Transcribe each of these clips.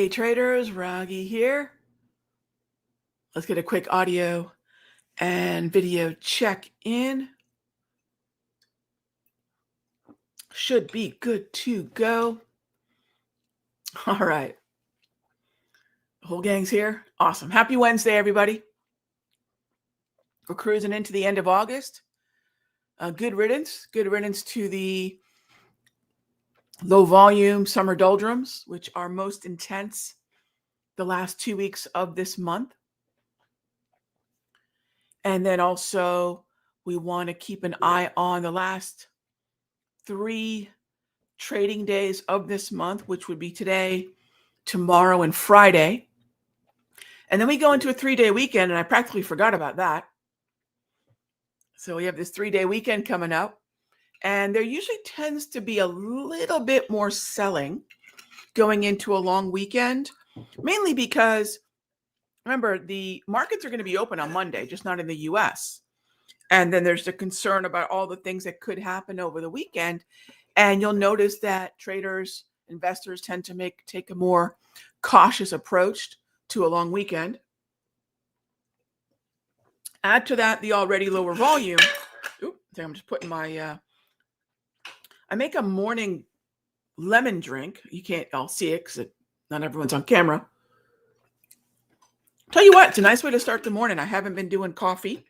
Hey traders, Raghee here. Let's get a quick audio and video check in. Should be good to go. All right. The whole gang's here. Awesome. Happy Wednesday, everybody. We're cruising into the end of August. Good riddance. Good riddance to the low volume summer doldrums, which are most intense the last 2 weeks of this month. And then also we want to keep an eye on the last 3 trading days of this month, which would be today, tomorrow, and Friday. And then we go into a 3-day weekend, and I practically forgot about that. So we have this 3-day weekend coming up, and there usually tends to be a little bit more selling going into a long weekend, mainly because, remember, the markets are going to be open on Monday, just not in the US. And then there's the concern about all the things that could happen over the weekend. And you'll notice that traders, investors tend to take a more cautious approach to a long weekend. Add to that the already lower volume. Oop, I think I'm just putting my, I make a morning lemon drink. You can't all see it because not everyone's on camera. Tell you what, it's a nice way to start the morning. I haven't been doing coffee.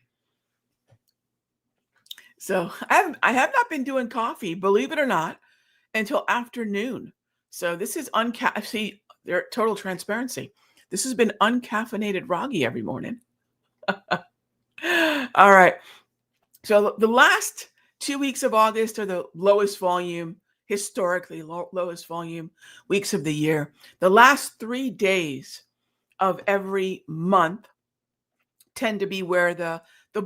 So I have not been doing coffee, believe it or not, until afternoon. So this is see, they're total transparency. This has been uncaffeinated Raghee every morning. All right. So the last 2 weeks of August are the lowest volume, historically lowest volume weeks of the year. The last 3 days of every month tend to be where the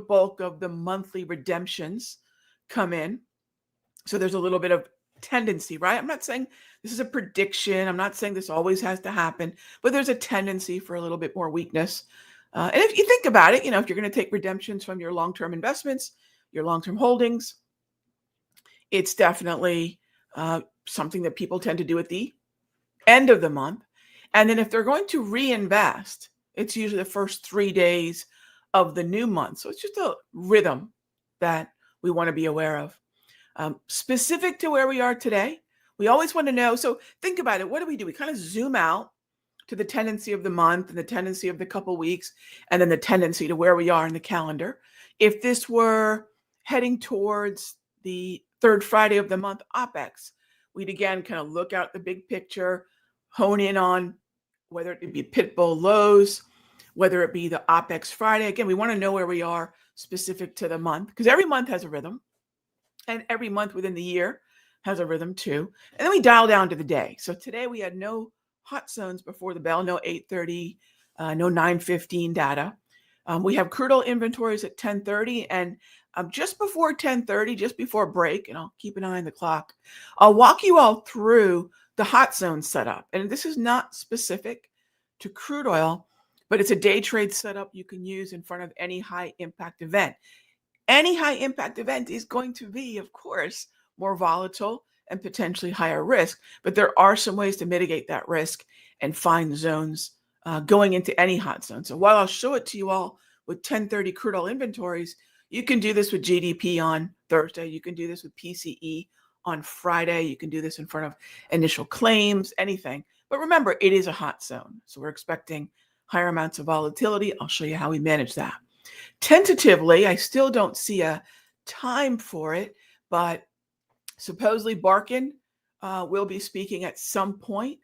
bulk of the monthly redemptions come in. So there's a little bit of tendency, right? I'm not saying this is a prediction. I'm not saying this always has to happen, but there's a tendency for a little bit more weakness. And if you think about it, if you're going to take redemptions from your long-term investments, your long-term holdings, it's definitely something that people tend to do at the end of the month. And then if they're going to reinvest, it's usually the first 3 days of the new month. So it's just a rhythm that we want to be aware of. Specific to where we are today, we always want to know. So think about it. What do? We kind of zoom out to the tendency of the month and the tendency of the couple weeks, and then the tendency to where we are in the calendar. If this were heading towards the third Friday of the month OPEX, we'd again kind of look out the big picture, hone in on whether it be Pitbull lows, whether it be the OPEX Friday. Again, we want to know where we are specific to the month, because every month has a rhythm, and every month within the year has a rhythm too. And then we dial down to the day. So today we had no hot zones before the bell, no 8:30, no 9:15 data. We have crude oil inventories at 10:30, and just before 10:30, just before break, and I'll keep an eye on the clock, I'll walk you all through the hot zone setup. And this is not specific to crude oil, but it's a day trade setup you can use in front of any high impact event. Any high impact event is going to be, of course, more volatile and potentially higher risk, but there are some ways to mitigate that risk and find zones going into any hot zone. So while I'll show it to you all with 10:30 crude oil inventories, you can do this with GDP on Thursday. You can do this with PCE on Friday. You can do this in front of initial claims, anything. But remember, it is a hot zone. So we're expecting higher amounts of volatility. I'll show you how we manage that. Tentatively, I still don't see a time for it, but supposedly Barkin will be speaking at some point.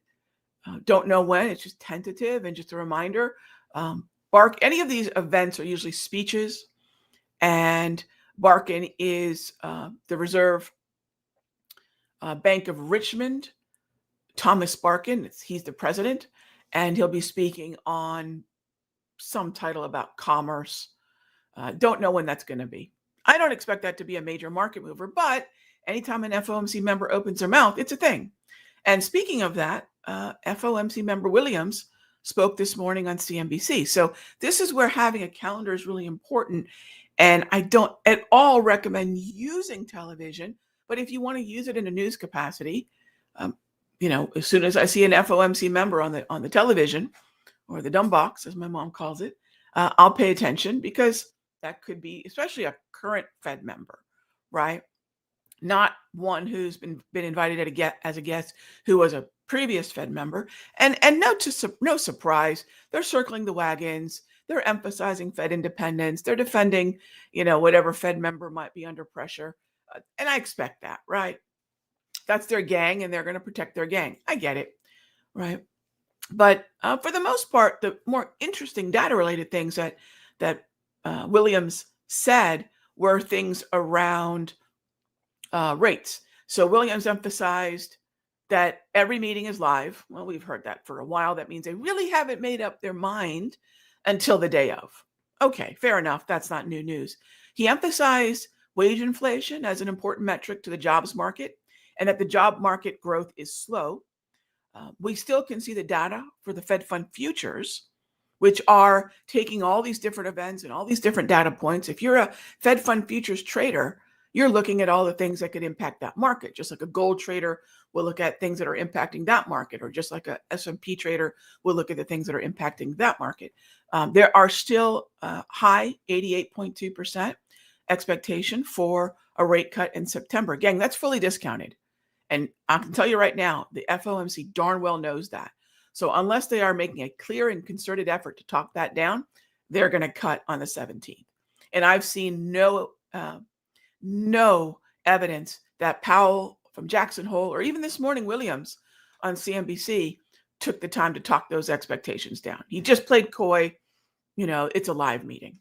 Don't know when. It's just tentative. And just a reminder, any of these events are usually speeches, and Barkin is the Reserve Bank of Richmond, Thomas Barkin. He's the president, and he'll be speaking on some title about commerce. Don't know when that's going to be. I don't expect that to be a major market mover, but anytime an FOMC member opens their mouth, it's a thing. And speaking of that, FOMC member Williams spoke this morning on CNBC. So this is where having a calendar is really important. And I don't at all recommend using television, but if you want to use it in a news capacity, as soon as I see an FOMC member on the television, or the dumb box, as my mom calls it, I'll pay attention, because that could be especially a current Fed member, right? Not one who's been invited as a guest who was a previous Fed member. And no surprise, they're circling the wagons. They're emphasizing Fed independence. They're defending, whatever Fed member might be under pressure. And I expect that, right? That's their gang, and they're going to protect their gang. I get it, right? But for the most part, the more interesting data-related things that Williams said were things around rates. So Williams emphasized that every meeting is live. Well, we've heard that for a while. That means they really haven't made up their mind until the day of. Okay, fair enough. That's not new news. He emphasized wage inflation as an important metric to the jobs market, and that the job market growth is slow. We still can see the data for the Fed Fund futures, which are taking all these different events and all these different data points. If you're a Fed Fund futures trader, you're looking at all the things that could impact that market, just like a gold trader will look at things that are impacting that market, or just like a S&P trader will look at the things that are impacting that market. There are still high 88.2% expectation for a rate cut in September. Gang, that's fully discounted. And I can tell you right now, the FOMC darn well knows that. So unless they are making a clear and concerted effort to talk that down, they're going to cut on the 17th. And I've seen no evidence that Powell from Jackson Hole, or even this morning Williams on CNBC, took the time to talk those expectations down. He just played coy. It's a live meeting.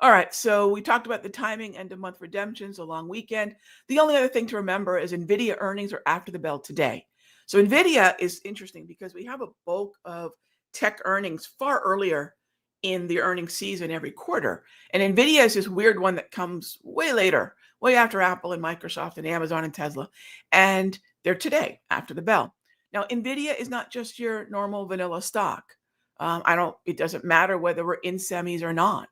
All right, so we talked about the timing, end of month redemptions, a long weekend. The only other thing to remember is NVIDIA earnings are after the bell today. So NVIDIA is interesting because we have a bulk of tech earnings far earlier in the earnings season every quarter. And NVIDIA is this weird one that comes way later, way after Apple and Microsoft and Amazon and Tesla. And they're today after the bell. Now, NVIDIA is not just your normal vanilla stock. It doesn't matter whether we're in semis or not.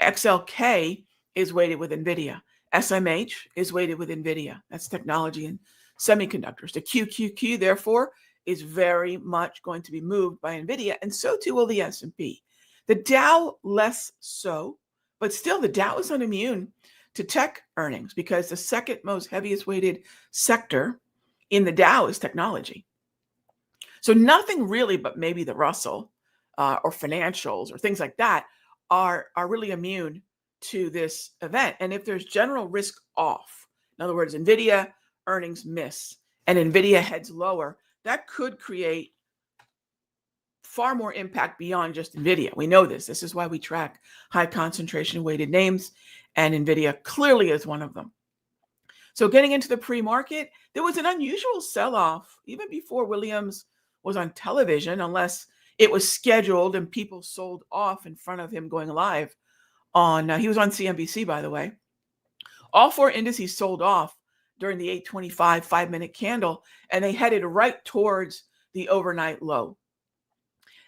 XLK is weighted with NVIDIA. SMH is weighted with NVIDIA. That's technology and semiconductors. The QQQ, therefore, is very much going to be moved by NVIDIA, and so too will the S&P. The Dow less so, but still the Dow is not immune to tech earnings, because the second most heaviest weighted sector in the Dow is technology. So nothing really, but maybe the Russell or financials or things like that are really immune to this event. And if there's general risk off, in other words, NVIDIA earnings miss and NVIDIA heads lower, that could create far more impact beyond just NVIDIA. We know this. This is why we track high concentration weighted names, and NVIDIA clearly is one of them. So getting into the pre-market, there was an unusual sell-off even before Williams was on television, unless it was scheduled and people sold off in front of him going live he was on CNBC, by the way. All four indices sold off during the 825 5-minute candle, and they headed right towards the overnight low.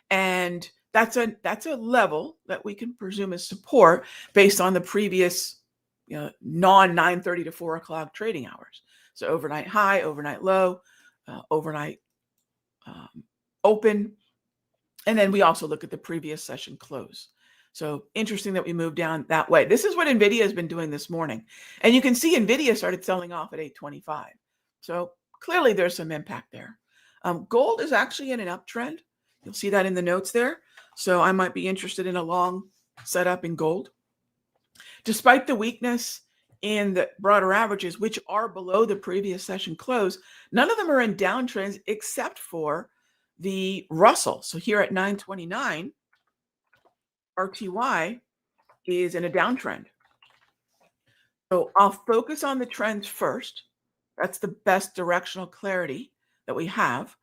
And that's a level that we can presume is support based on the previous non-9:30 to 4 o'clock trading hours. So overnight high, overnight low, overnight open. And then we also look at the previous session close. So interesting that we moved down that way. This is what NVIDIA has been doing this morning. And you can see NVIDIA started selling off at 825. So clearly there's some impact there. Gold is actually in an uptrend. You'll see that in the notes there. So I might be interested in a long setup in gold. Despite the weakness in the broader averages, which are below the previous session close, none of them are in downtrends except for the Russell. So here at 929, RTY is in a downtrend. So I'll focus on the trends first. That's the best directional clarity that we have.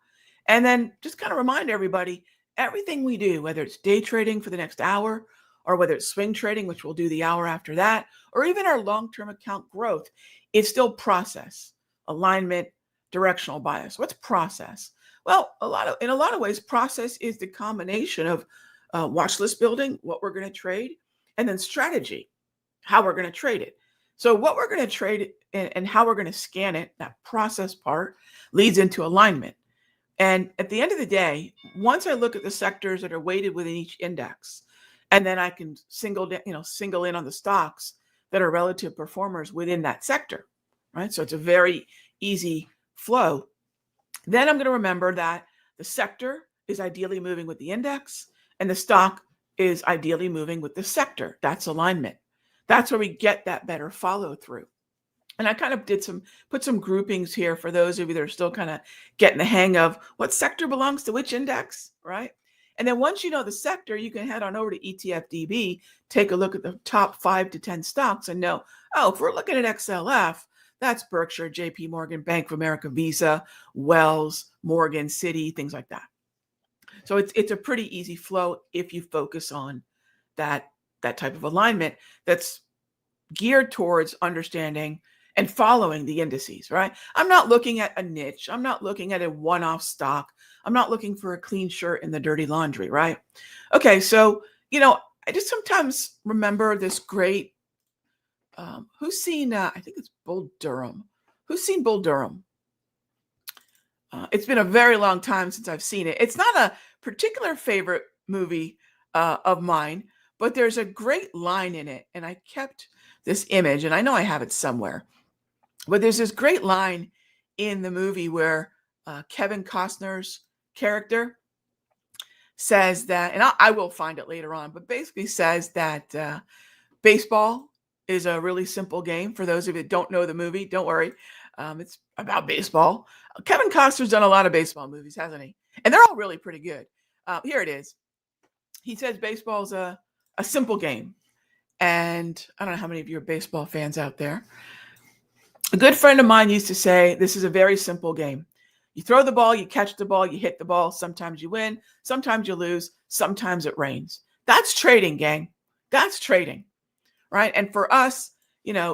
And then just kind of remind everybody, everything we do, whether it's day trading for the next hour, or whether it's swing trading, which we'll do the hour after that, or even our long-term account growth, it's still process, alignment, directional bias. What's process? Well, in a lot of ways, process is the combination of watch list building, what we're going to trade, and then strategy, how we're going to trade it. So what we're going to trade and how we're going to scan it, that process part, leads into alignment. And at the end of the day, once I look at the sectors that are weighted within each index, and then I can single in on the stocks that are relative performers within that sector, right? So it's a very easy flow. Then I'm going to remember that the sector is ideally moving with the index and the stock is ideally moving with the sector. That's alignment. That's where we get that better follow through. And I kind of put some groupings here for those of you that are still kind of getting the hang of what sector belongs to which index, right? And then once you know the sector, you can head on over to ETFDB, take a look at the top 5 to 10 stocks and know, oh, if we're looking at XLF, that's Berkshire, JP Morgan, Bank of America, Visa, Wells, Morgan, Citi, things like that. So it's a pretty easy flow if you focus on that type of alignment that's geared towards understanding and following the indices, right? I'm not looking at a niche. I'm not looking at a one-off stock. I'm not looking for a clean shirt in the dirty laundry, right? Okay, so, I just sometimes remember this great, who's seen, I think it's Bull Durham. Who's seen Bull Durham? It's been a very long time since I've seen it. It's not a particular favorite movie of mine, but there's a great line in it. And I kept this image, and I know I have it somewhere. But there's this great line in the movie where Kevin Costner's character says that, and I will find it later on, but basically says that baseball is a really simple game. For those of you that don't know the movie, don't worry. It's about baseball. Kevin Costner's done a lot of baseball movies, hasn't he? And they're all really pretty good. Here it is. He says baseball's a simple game. And I don't know how many of you are baseball fans out there. A good friend of mine used to say, this is a very simple game. You throw the ball, you catch the ball, you hit the ball. Sometimes you win, sometimes you lose, sometimes it rains. That's trading, gang. That's trading, right? And for us,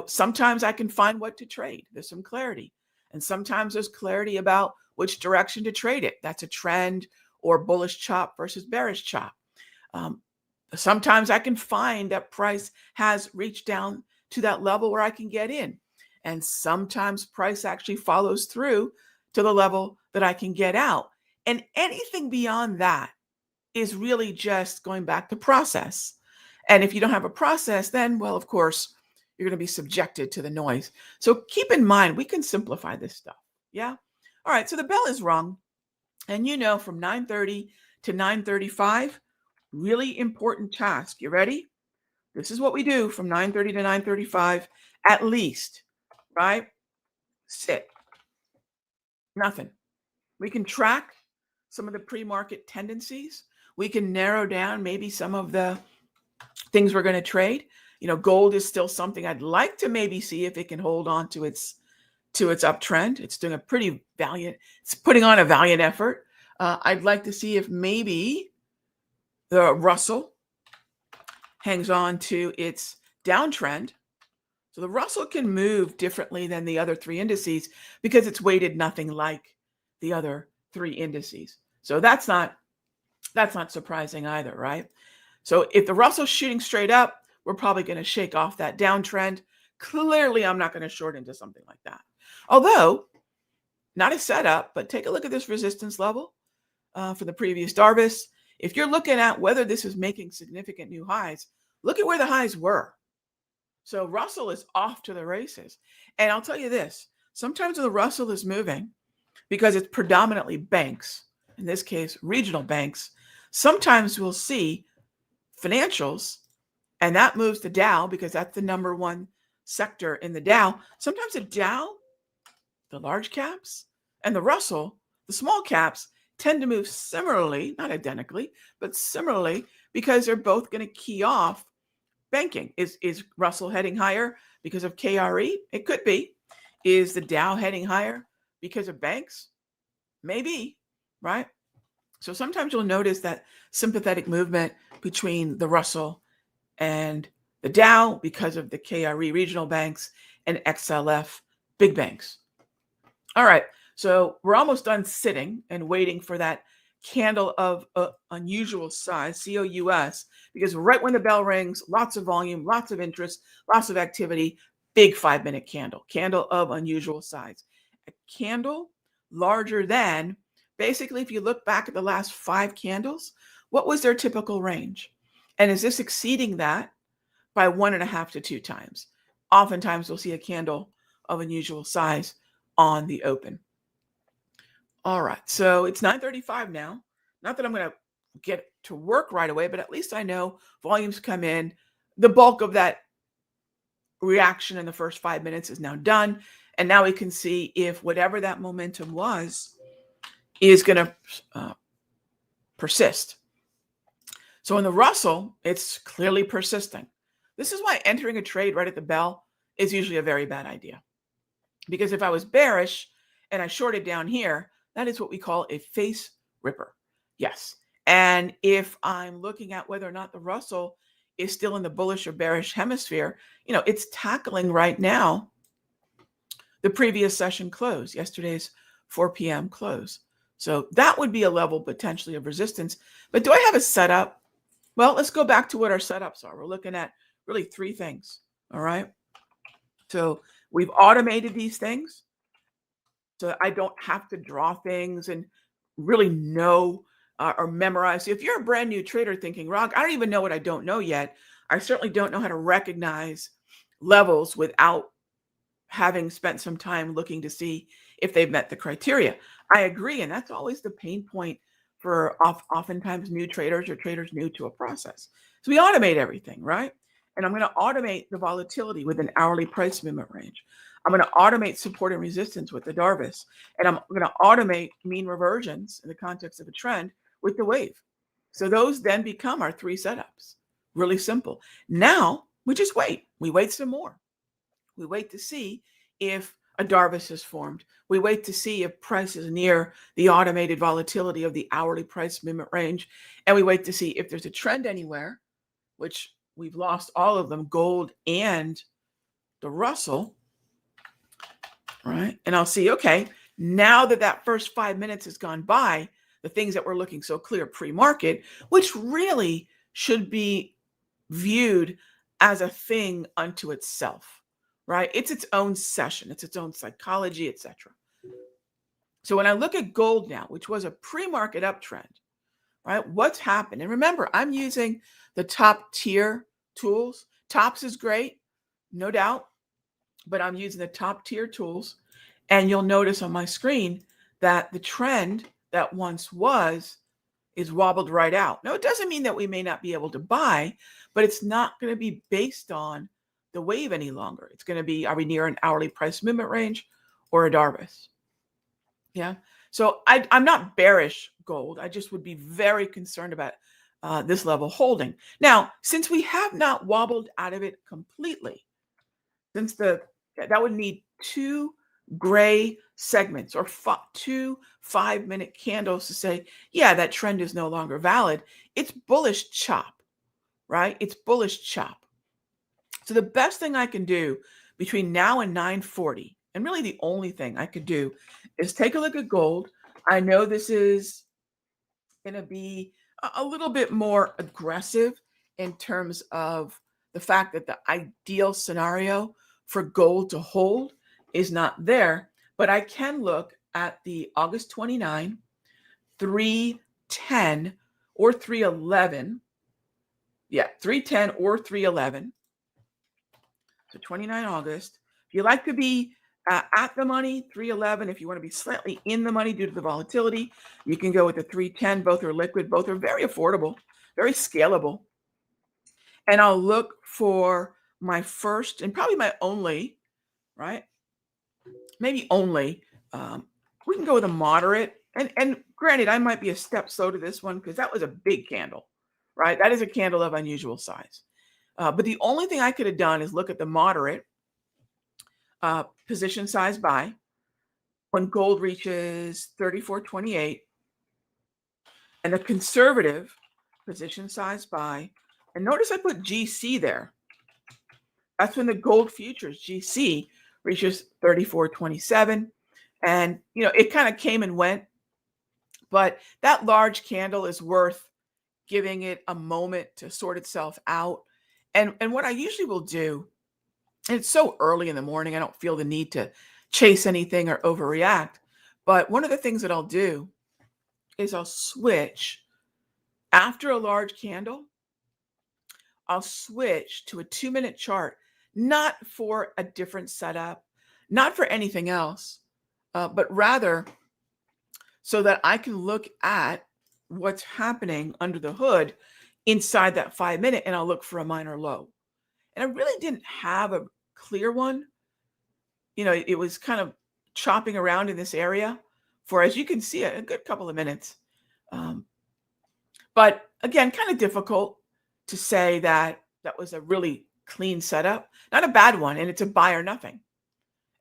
sometimes I can find what to trade. There's some clarity. And sometimes there's clarity about which direction to trade it. That's a trend or bullish chop versus bearish chop. Sometimes I can find that price has reached down to that level where I can get in. And sometimes price actually follows through to the level that I can get out. And anything beyond that is really just going back to process. And if you don't have a process, then, well, of course, you're going to be subjected to the noise. So keep in mind, we can simplify this stuff. Yeah. All right. So the bell is rung. And from 9:30 to 9:35, really important task. You ready? This is what we do from 9:30 to 9:35 at least, right? Sit. Nothing. We can track some of the pre-market tendencies. We can narrow down maybe some of the things we're going to trade. Gold is still something I'd like to maybe see if it can hold on to its uptrend. It's doing it's putting on a valiant effort. I'd like to see if maybe the Russell hangs on to its downtrend. So the Russell can move differently than the other 3 indices because it's weighted nothing like the other 3 indices. So that's not surprising either, right? So if the Russell's shooting straight up, we're probably going to shake off that downtrend. Clearly, I'm not going to short into something like that. Although, not a setup, but take a look at this resistance level for the previous Darvis. If you're looking at whether this is making significant new highs, look at where the highs were. So Russell is off to the races. And I'll tell you this, sometimes the Russell is moving because it's predominantly banks, in this case, regional banks. Sometimes we'll see financials, and that moves the Dow because that's the number one sector in the Dow. Sometimes the Dow, the large caps, and the Russell, the small caps, tend to move similarly, not identically, but similarly, because they're both going to key off banking. Is Russell heading higher because of KRE? It could be. Is the Dow heading higher because of banks? Maybe, right? So sometimes you'll notice that sympathetic movement between the Russell and the Dow because of the KRE regional banks and XLF big banks. All right, so we're almost done sitting and waiting for that candle of unusual size, COUS, because right when the bell rings, lots of volume, lots of interest, lots of activity, big 5-minute candle, candle of unusual size. A candle larger than, basically, if you look back at the last 5 candles, what was their typical range? And is this exceeding that by 1.5 to 2 times? Oftentimes we'll see a candle of unusual size on the open. All right, so it's 9:35 now. Not that I'm going to get to work right away, but at least I know volumes come in. The bulk of that reaction in the first 5 minutes is now done. And now we can see if whatever that momentum was is going to persist. So in the Russell, it's clearly persisting. This is why entering a trade right at the bell is usually a very bad idea. Because if I was bearish and I shorted down here, that is what we call a face ripper. Yes. And if I'm looking at whether or not the Russell is still in the bullish or bearish hemisphere, it's tackling right now the previous session close, yesterday's 4 p.m. close. So that would be a level potentially of resistance. But do I have a setup? Well, let's go back to what our setups are. We're looking at really 3 things. All right. So we've automated these things so I don't have to draw things and really know or memorize. If you're a brand new trader thinking, Rog, I don't even know what I don't know yet. I certainly don't know how to recognize levels without having spent some time looking to see if they've met the criteria. I agree. And that's always the pain point for oftentimes new traders or traders new to a process. So we automate everything, right? And I'm going to automate the volatility with an hourly price movement range. I'm going to automate support and resistance with the Darvis. And I'm going to automate mean reversions in the context of a trend with the wave. So those then become our 3 setups. Really simple. Now we just wait. We wait some more. We wait to see if a Darvis is formed. We wait to see if price is near the automated volatility of the hourly price movement range. And we wait to see if there's a trend anywhere, which we've lost all of them, gold and the Russell, right? And I'll see, okay, now that first 5 minutes has gone by, the things that were looking so clear pre-market, which really should be viewed as a thing unto itself, right? It's its own session, it's its own psychology, etc. So when I look at gold now, which was a pre-market uptrend, right? What's happened? And remember, I'm using the top tier tools. Tops is great, no doubt, but I'm using the top tier tools. And you'll notice on my screen that the trend that once was is wobbled right out. Now, it doesn't mean that we may not be able to buy, but it's not going to be based on the wave any longer. It's going to be, are we near an hourly price movement range or a Darvis? Yeah. So I'm not bearish gold. I just would be very concerned about this level holding. Now, since we have not wobbled out of it completely, since that would need 2 gray segments or 2 5-minute candles to say, yeah, that trend is no longer valid. It's bullish chop, right? It's bullish chop. So the best thing I can do between now and 9:40, and really the only thing I could do, is take a look at gold. I know this is going to be a little bit more aggressive in terms of the fact that the ideal scenario for gold to hold is not there, but I can look at the August 29, 310 or 311. Yeah, 310 or 311. So 29 August. If you like to be at the money, 311. If you want to be slightly in the money due to the volatility, you can go with the 310. Both are liquid. Both are very affordable, very scalable. And I'll look for my first and probably my only, right? Maybe only. We can go with a moderate. And granted, I might be a step slow to this one because that was a big candle, right? That is a candle of unusual size. But the only thing I could have done is look at the moderate position size buy when gold reaches 34.28, and the conservative position size buy. And notice I put GC there. That's when the gold futures GC reaches 34.27. And, it kind of came and went, but that large candle is worth giving it a moment to sort itself out. And what I usually will do And it's so early in the morning, I don't feel the need to chase anything or overreact. But one of the things that I'll do is I'll switch after a large candle. I'll switch to a 2-minute chart, not for a different setup, not for anything else, but rather so that I can look at what's happening under the hood inside that 5 minute, and I'll look for a minor low. And I really didn't have a clear one. It was kind of chopping around in this area for, as you can see, a good couple of minutes. Um, but again, kind of difficult to say that that was a really clean setup. Not a bad one, and it's a buy or nothing.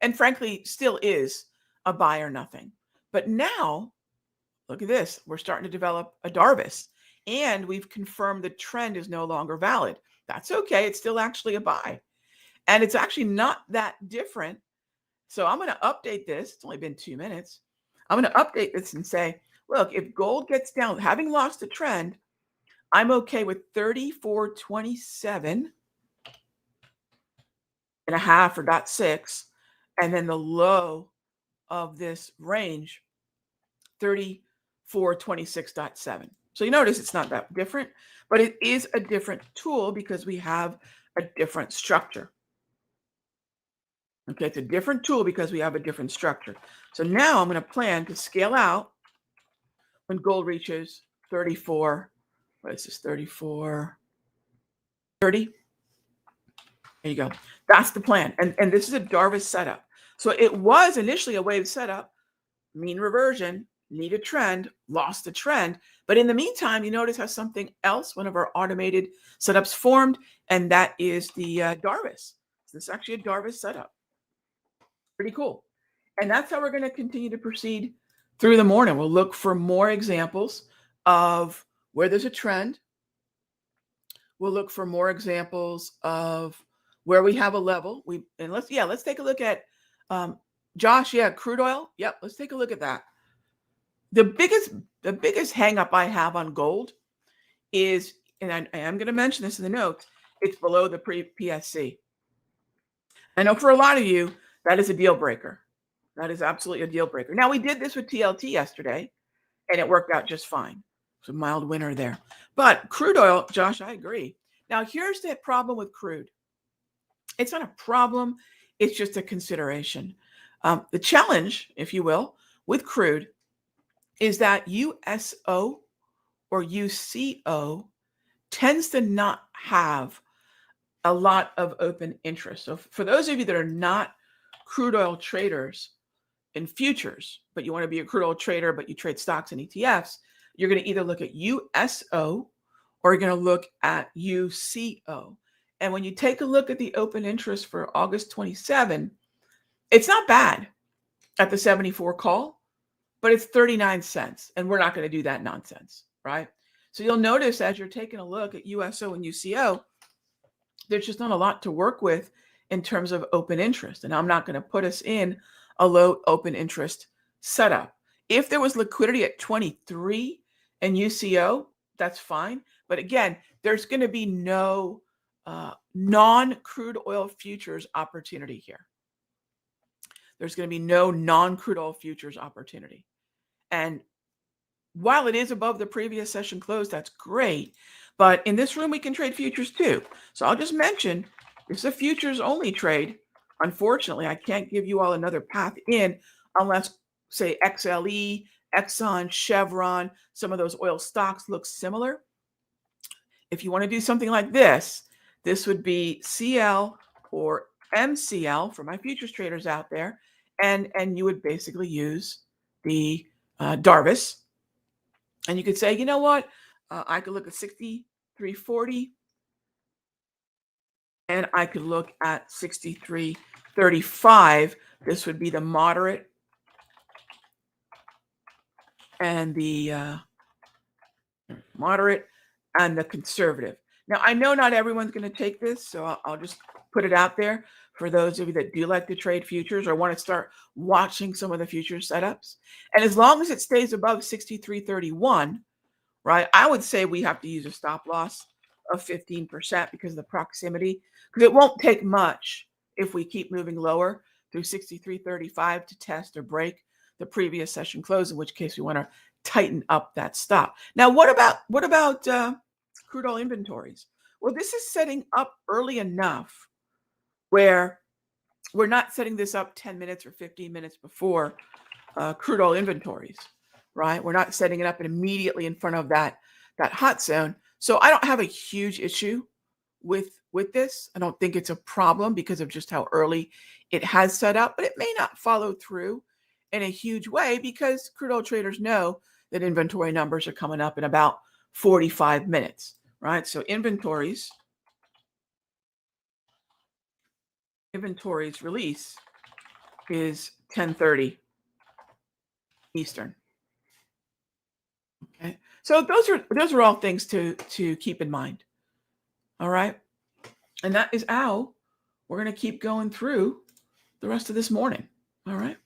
And frankly, still is a buy or nothing. But now, look at this. We're starting to develop a Darvis, and we've confirmed the trend is no longer valid. That's okay. It's still actually a buy. And it's actually not that different. So I'm going to update this. It's only been 2 minutes. I'm going to update this and say, look, if gold gets down, having lost the trend, I'm okay with 34.27 and a half or dot six. And then the low of this range, 34.26.7. So you notice it's not that different, but it is a different tool because we have a different structure. Okay, it's a different tool because we have a different structure. So now I'm going to plan to scale out when gold reaches 34. What is this? 34.30. There you go. That's the plan. And this is a Darvis setup. So it was initially a wave setup, mean reversion, need a trend, lost the trend. But in the meantime, you notice how something else, one of our automated setups formed, and that is the Darvis. So this is actually a Darvis setup. Pretty cool. And that's how we're going to continue to proceed through the morning. We'll look for more examples of where there's a trend. We'll look for more examples of where we have a level. Let's take a look at Josh. Yeah, crude oil. Yep, let's take a look at that. The biggest hang up I have on gold is, and I am going to mention this in the notes, it's below the pre-PSC. I know for a lot of you, that is a deal breaker. That is absolutely a deal breaker. Now, we did this with TLT yesterday, and it worked out just fine. It's a mild winner there. But crude oil, Josh, I agree. Now, here's the problem with crude. It's not a problem. It's just a consideration. The challenge, if you will, with crude is that USO or UCO tends to not have a lot of open interest. So for those of you that are not crude oil traders in futures, but you want to be a crude oil trader, but you trade stocks and ETFs, you're going to either look at USO or you're going to look at UCO. And when you take a look at the open interest for August 27, it's not bad at the 74 call, but it's 39 cents. And we're not going to do that nonsense, right? So you'll notice as you're taking a look at USO and UCO, there's just not a lot to work with in terms of open interest. And I'm not going to put us in a low open interest setup. If there was liquidity at 23 and UCO, that's fine. But again, there's going to be no non-crude oil futures opportunity here. There's going to be no non-crude oil futures opportunity. And while it is above the previous session close, that's great. But in this room, we can trade futures too. So I'll just mention, it's a futures only trade. Unfortunately, I can't give you all another path in unless, say, XLE, Exxon, Chevron, some of those oil stocks look similar. If you want to do something like this, this would be CL or MCL for my futures traders out there. And you would basically use the Darvis. And you could say, you know what? I could look at 63.40 and I could look at 63.35. This would be the moderate and the conservative. Now, I know not everyone's going to take this, so I'll just put it out there for those of you that do like to trade futures or want to start watching some of the futures setups. And as long as it stays above 63.31, right, I would say we have to use a stop loss of 15% because of the proximity, because it won't take much if we keep moving lower through 63.35 to test or break the previous session close, in which case we want to tighten up that stop. Now, what about crude oil inventories? Well, this is setting up early enough where we're not setting this up 10 minutes or 15 minutes before crude oil inventories, right? We're not setting it up immediately in front of that hot zone. So I don't have a huge issue with this. I don't think it's a problem because of just how early it has set up, but it may not follow through in a huge way because crude oil traders know that inventory numbers are coming up in about 45 minutes, right? So inventories release is 10:30 Eastern. Okay. So those are all things to keep in mind. All right. And that is how we're going to keep going through the rest of this morning. All right.